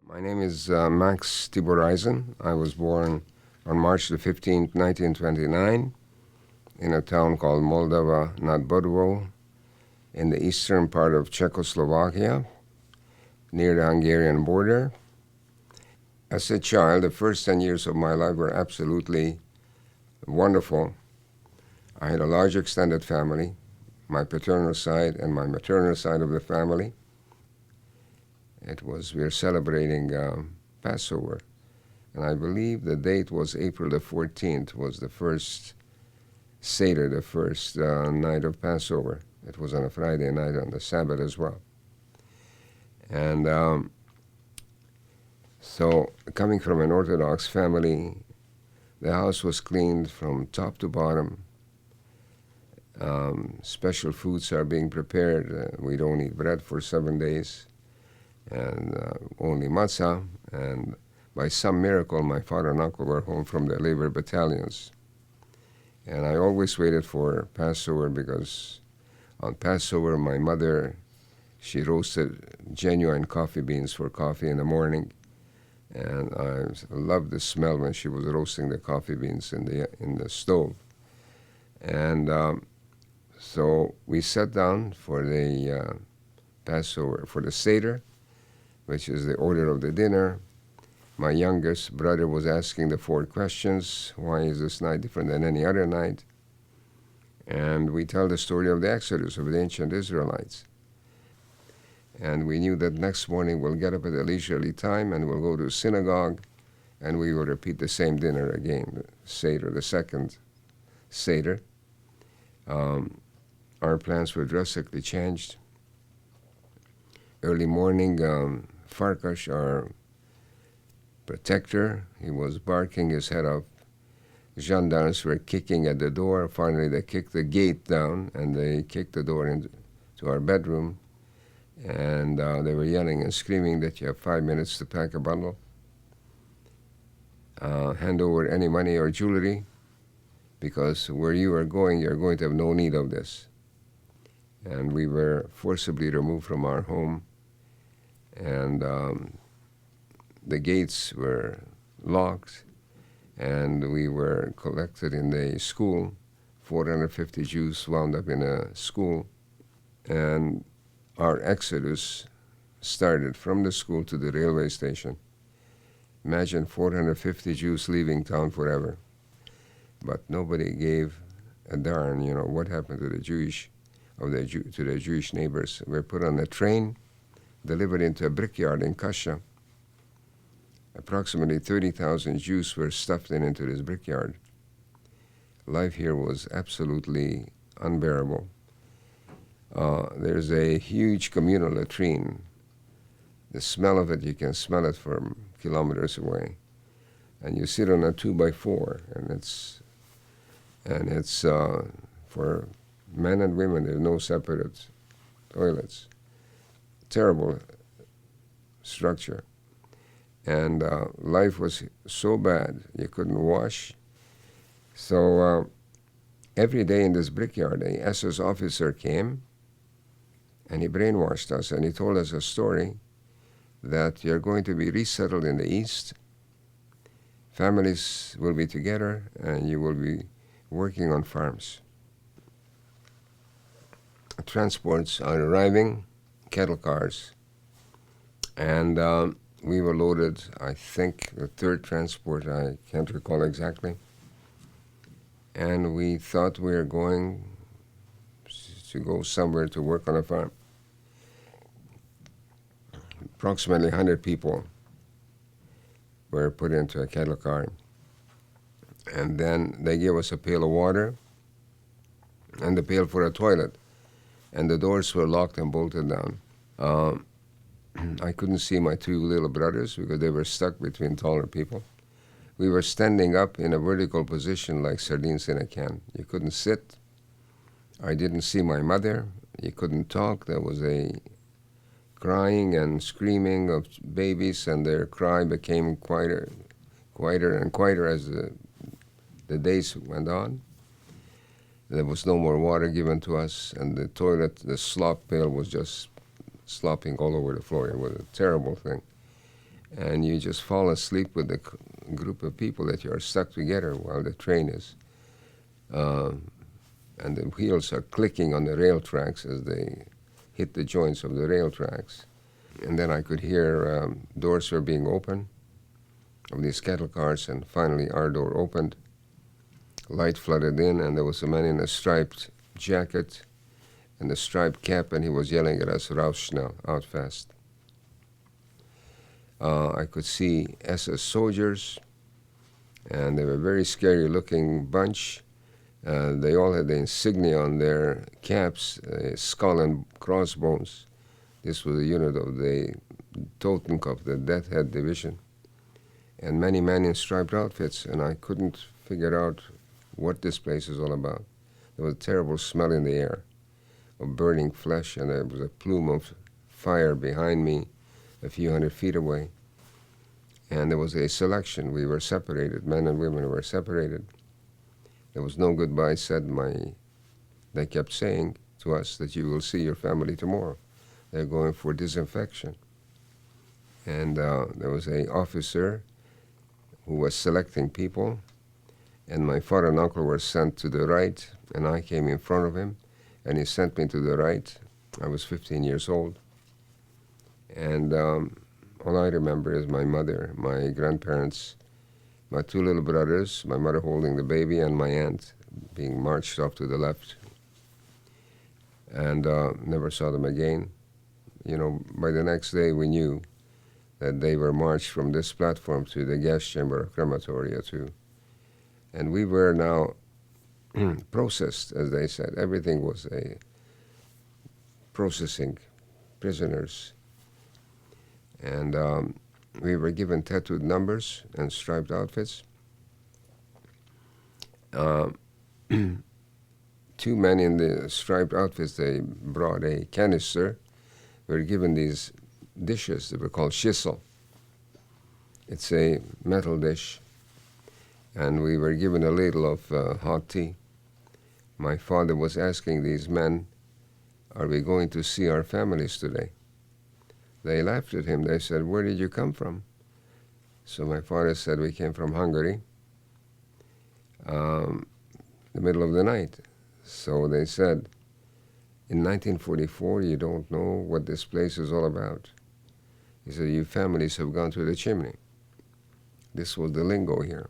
My name is Max Tibor Eisen. I was born on March the 15th, 1929, in a town called Moldova nad Bodvou, in the eastern part of Czechoslovakia, near the Hungarian border. As a child, the first 10 years of my life were absolutely wonderful. I had a large extended family, my paternal side and my maternal side of the family. We were celebrating Passover, and I believe the date was April the 14th, was the first Seder, the first night of Passover. It was on a Friday night on the Sabbath as well. And so coming from an Orthodox family, the house was cleaned from top to bottom. Special foods are being prepared. We don't eat bread for 7 days, and only matzah. And by some miracle, my father and uncle were home from their labor battalions. And I always waited for Passover because on Passover, my mother, she roasted genuine coffee beans for coffee in the morning. And I loved the smell when she was roasting the coffee beans in the stove. And so we sat down for the Passover, for the Seder, which is the order of the dinner. My youngest brother was asking the 4 questions. Why is this night different than any other night? And we tell the story of the Exodus of the ancient Israelites. And we knew that next morning we'll get up at a leisurely time and we'll go to synagogue and we will repeat the same dinner again, the Seder, the second Seder. Our plans were drastically changed. Early morning, Farkas, our protector, he was barking his head off. Gendarmes were kicking at the door. Finally, they kicked the gate down and they kicked the door into our bedroom. And they were yelling and screaming that you have 5 minutes to pack a bundle, hand over any money or jewelry, because where you are going, you're going to have no need of this. And we were forcibly removed from our home, and the gates were locked, and we were collected in the school. 450 Jews wound up in a school, and our exodus started from the school to the railway station. Imagine 450 Jews leaving town forever. But nobody gave a darn, what happened to the to the Jewish neighbors. We were put on a train, delivered into a brickyard in Kasha. Approximately 30,000 Jews were stuffed into this brickyard. Life here was absolutely unbearable. There's a huge communal latrine. The smell of it, you can smell it from kilometers away. And you sit on a 2x4, and it's for men and women. There's no separate toilets. Terrible structure. And life was so bad, you couldn't wash. So every day in this brickyard, a SS officer came, and he brainwashed us, and he told us a story that you're going to be resettled in the East. Families will be together, and you will be working on farms. Transports are arriving, cattle cars, and we were loaded, I think, the 3rd transport, I can't recall exactly, and we thought we were going to go somewhere to work on a farm. Approximately 100 people were put into a cattle car. And then they gave us a pail of water and the pail for a toilet. And the doors were locked and bolted down. I couldn't see my 2 little brothers because they were stuck between taller people. We were standing up in a vertical position like sardines in a can. You couldn't sit. I didn't see my mother. You couldn't talk. There was a crying and screaming of babies, and their cry became quieter and quieter as the days went on. There was no more water given to us, and the toilet, the slop pail was just slopping all over the floor. It was a terrible thing. and you just fall asleep with the group of people that you are stuck together while the train is, and the wheels are clicking on the rail tracks as they hit the joints of the rail tracks. And then I could hear doors were being opened of these cattle cars, and finally our door opened. Light flooded in, and there was a man in a striped jacket and a striped cap, and he was yelling at us, "Raus schnell, out fast." I could see SS soldiers, and they were a very scary-looking bunch. They all had the insignia on their caps, skull and crossbones. This was a unit of the Totenkopf, the Death Head Division, and many men in striped outfits, and I couldn't figure out what this place is all about. There was a terrible smell in the air of burning flesh, and there was a plume of fire behind me a few hundred feet away. And there was a selection. We were separated. Men and women were separated. There was no goodbye said. They kept saying to us that you will see your family tomorrow. They're going for disinfection. And there was an officer who was selecting people, and my father and uncle were sent to the right, and I came in front of him, and he sent me to the right. I was 15 years old. And all I remember is my mother, my grandparents, my two little brothers, my mother holding the baby, and my aunt being marched off to the left. And never saw them again. By the next day we knew that they were marched from this platform to the gas chamber or crematoria too. And we were now processed, as they said. Everything was a processing prisoners. And we were given tattooed numbers and striped outfits. Two men in the striped outfits, they brought a canister. We were given these dishes that were called schisel. It's a metal dish. And we were given a ladle of hot tea. My father was asking these men, "Are we going to see our families today?" They laughed at him. They said, "Where did you come from?" So my father said, "We came from Hungary, the middle of the night." So they said, "In 1944, you don't know what this place is all about." He said, "You families have gone through the chimney." This was the lingo here.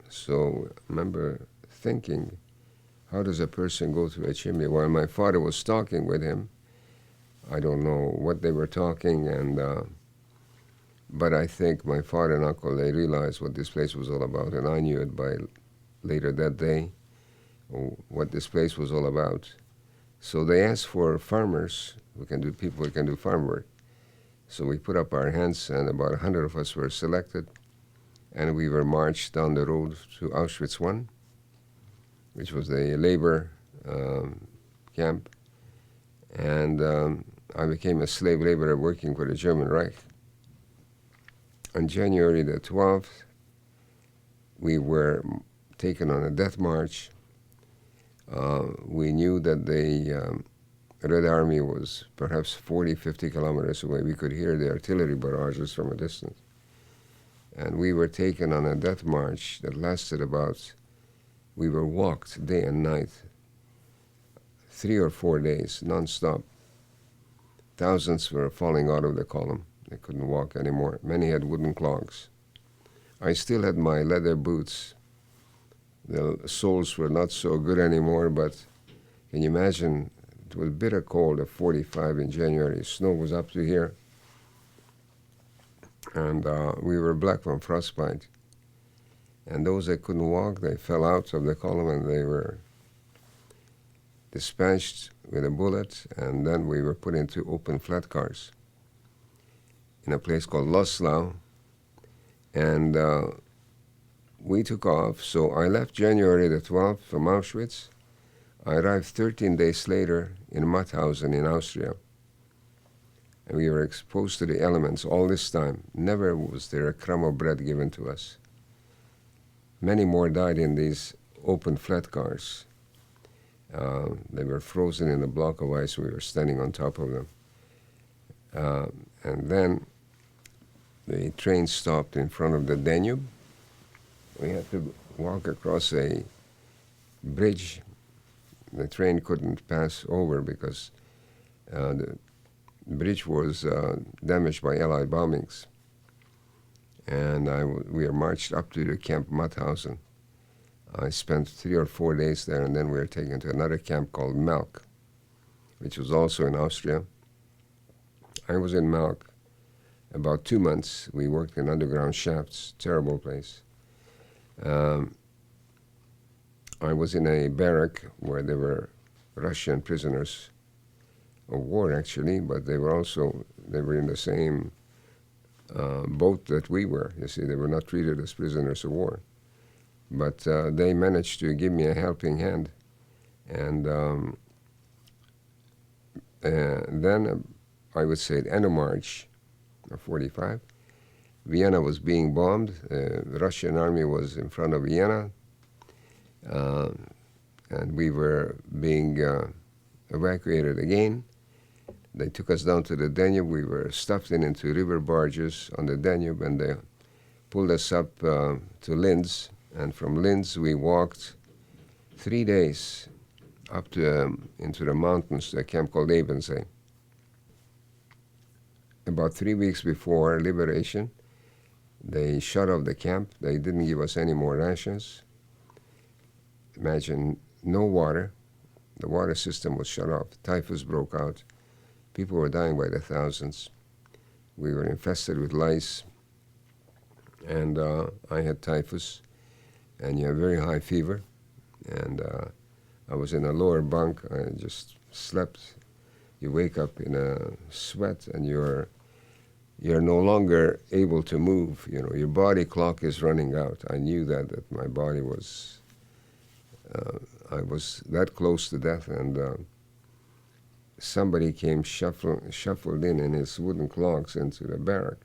So I remember thinking, how does a person go through a chimney? While my father was talking with him, I don't know what they were talking, but I think my father and uncle, they realized what this place was all about, and I knew it by later that day, what this place was all about. So they asked for farmers people who can do farm work. So we put up our hands, and about 100 of us were selected, and we were marched down the road to Auschwitz I, which was a labor camp, and I became a slave laborer working for the German Reich. On January the 12th, we were taken on a death march. We knew that the Red Army was perhaps 40, 50 kilometers away. We could hear the artillery barrages from a distance. And we were taken on a death march that lasted we were walked day and night, 3 or 4 days, non-stop. Thousands were falling out of the column. They couldn't walk anymore. Many had wooden clogs. I still had my leather boots. The soles were not so good anymore, but can you imagine? It was bitter cold at 45 in January. Snow was up to here. And we were black from frostbite. And those that couldn't walk, they fell out of the column, and they were dispatched with a bullet, and then we were put into open flat cars in a place called Loslau. And we took off. So I left January the 12th from Auschwitz. I arrived 13 days later in Mauthausen in Austria. And we were exposed to the elements all this time. Never was there a crumb of bread given to us. Many more died in these open flat cars. They were frozen in a block of ice. We were standing on top of them. And then the train stopped in front of the Danube. We had to walk across a bridge. The train couldn't pass over because the bridge was damaged by Allied bombings. And we were marched up to the Camp Mauthausen. I spent 3 or 4 days there, and then we were taken to another camp called Melk, which was also in Austria. I was in Melk about 2 months. We worked in underground shafts, terrible place. I was in a barrack where there were Russian prisoners of war, actually, but they were in the same boat that we were. You see, they were not treated as prisoners of war. But they managed to give me a helping hand. And then I would say at the end of March of 45, Vienna was being bombed. The Russian army was in front of Vienna. And we were being evacuated again. They took us down to the Danube. We were stuffed into river barges on the Danube, and they pulled us up to Linz. And from Linz, we walked 3 days up to into the mountains, a camp called Eisen. About 3 weeks before liberation, they shut off the camp. They didn't give us any more rations. Imagine, no water. The water system was shut off. Typhus broke out. People were dying by the thousands. We were infested with lice, and I had typhus, and you have very high fever, and I was in a lower bunk. I just slept. You wake up in a sweat, and you're no longer able to move. You know, your body clock is running out. I knew that my body was, I was that close to death, and somebody came shuffled in his wooden clogs into the barrack,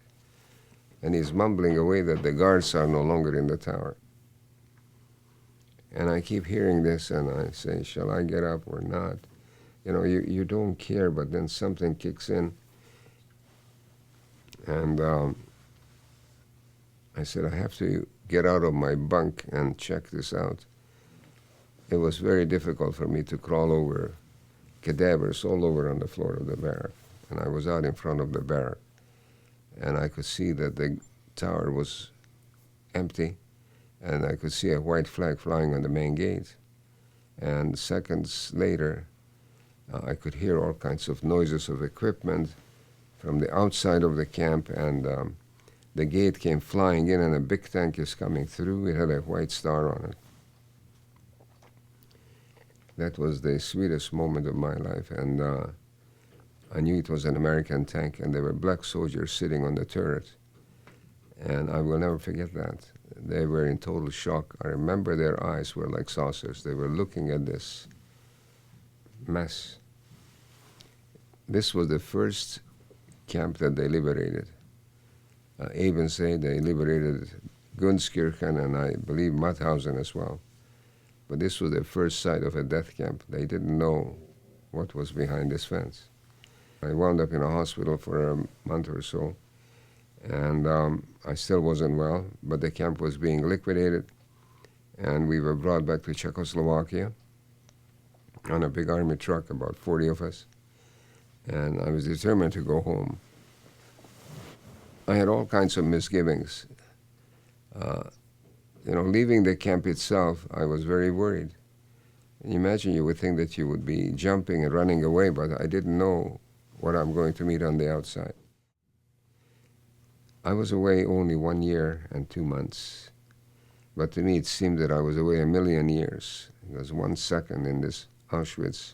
and he's mumbling away that the guards are no longer in the tower. And I keep hearing this, and I say, shall I get up or not? You know, you don't care, but then something kicks in. And I said, I have to get out of my bunk and check this out. It was very difficult for me to crawl over cadavers all over on the floor of the barrack. And I was out in front of the barrack, and I could see that the tower was empty, and I could see a white flag flying on the main gate. And seconds later, I could hear all kinds of noises of equipment from the outside of the camp, and the gate came flying in, and a big tank is coming through. It had a white star on it. That was the sweetest moment of my life, and I knew it was an American tank, and there were black soldiers sitting on the turret, and I will never forget that. They were in total shock. I remember their eyes were like saucers. They were looking at this mess. This was the first camp that they liberated. Eisen, they liberated Gunskirchen, and I believe Mauthausen as well. But this was the first sight of a death camp. They didn't know what was behind this fence. I wound up in a hospital for a month or so, and I still wasn't well, but the camp was being liquidated, and we were brought back to Czechoslovakia on a big army truck, about 40 of us, and I was determined to go home. I had all kinds of misgivings. You know, leaving the camp itself, I was very worried. Imagine, you would think that you would be jumping and running away, but I didn't know what I'm going to meet on the outside. I was away only 1 year and 2 months, but to me it seemed that I was away a million years, because 1 second in this Auschwitz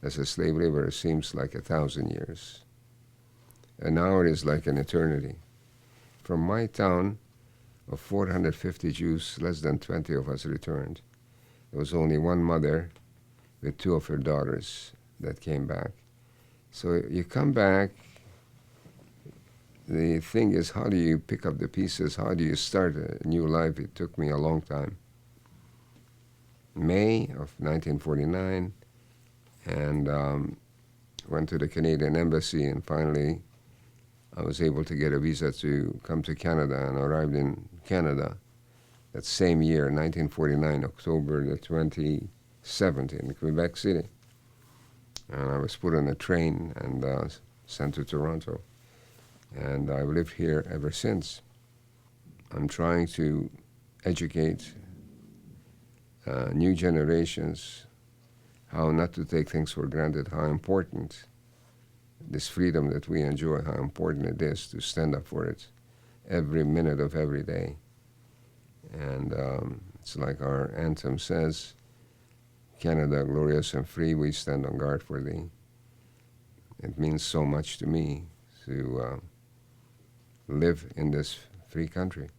as a slave laborer seems like 1,000 years. An hour is like an eternity. From my town of 450 Jews, less than 20 of us returned. There was only one mother with 2 of her daughters that came back. So you come back, the thing is, how do you pick up the pieces? How do you start a new life? It took me a long time. May of 1949, and went to the Canadian Embassy, and finally I was able to get a visa to come to Canada and arrived in Canada that same year, 1949, October the 27th in Quebec City. And I was put on a train and sent to Toronto. And I've lived here ever since. I'm trying to educate new generations how not to take things for granted, how important this freedom that we enjoy, how important it is to stand up for it every minute of every day. And it's like our anthem says, Canada, glorious and free, we stand on guard for thee. It means so much to me to live in this free country.